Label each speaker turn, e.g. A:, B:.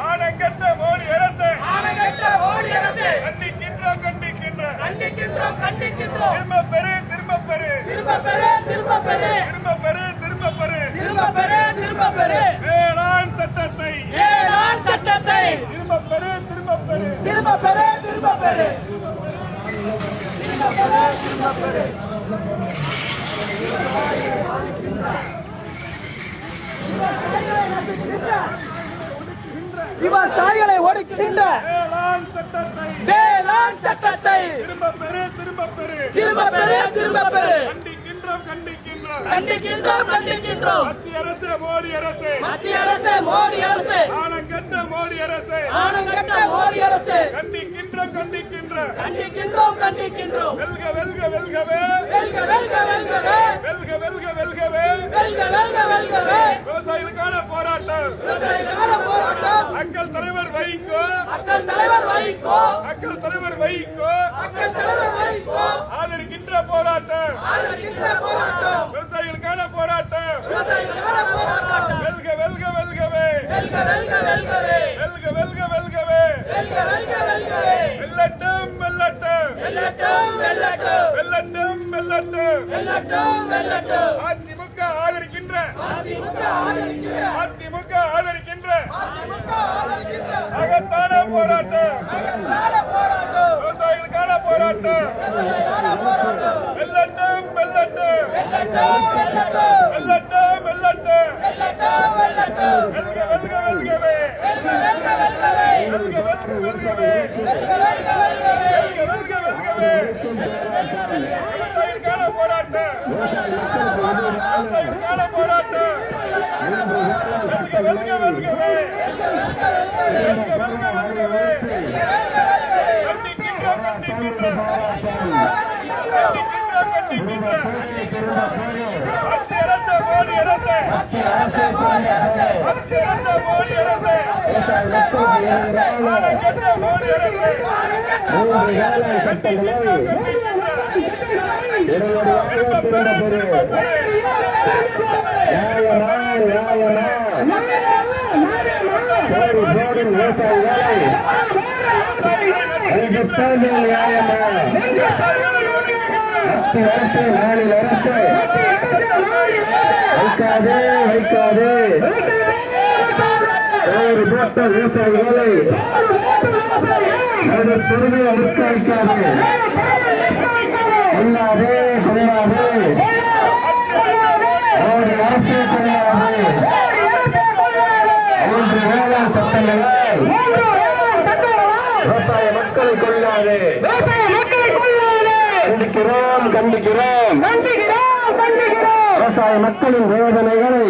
A: ஆனங்கட்ட மோடி அரசு கண்டிக்கின்றோம். திரும்ப பெறு வேளாண் சட்டத்தை திரும்ப பெறு.
B: விவசாயிகளை ஒடுக்கின்ற வேளாண் சட்டத்தை திரும்ப பெறு. கண்டிக்கின்றோம். மத்திய அரசு மோடி அரசு ஆனங்கட்ட மோடி அரசு கண்டிக்கின்றோம். வெல்கவே
A: விவசாயிகளுக்கான போராட்டம். மக்கள் தலைவர் வைகோ ஆதரிக்கின்ற போராட்டம். விவசாயிகளுக்கான போராட்டம். வெல்கவே வெல்லட்டும். அதிமுக ஆதரிக்கின்ற அகத்தான போராட்டம். விவசாயிகளுக்கான போராட்டம். வெல்லட்டும். விவசாயிகளுக்கான போராட்டம். வெல்கவே வைக்காதே விவசாயிகளை பெருமையை நிற்க வைக்காதே. கொள்ளாதே ஒரு அரசு கொள்ளாதே. 3 வேளாண் சட்டங்களை விவசாய மக்களை கொள்ளாதே. கண்டிக்கிறோம். விவசாய மக்களின் வேதனைகளை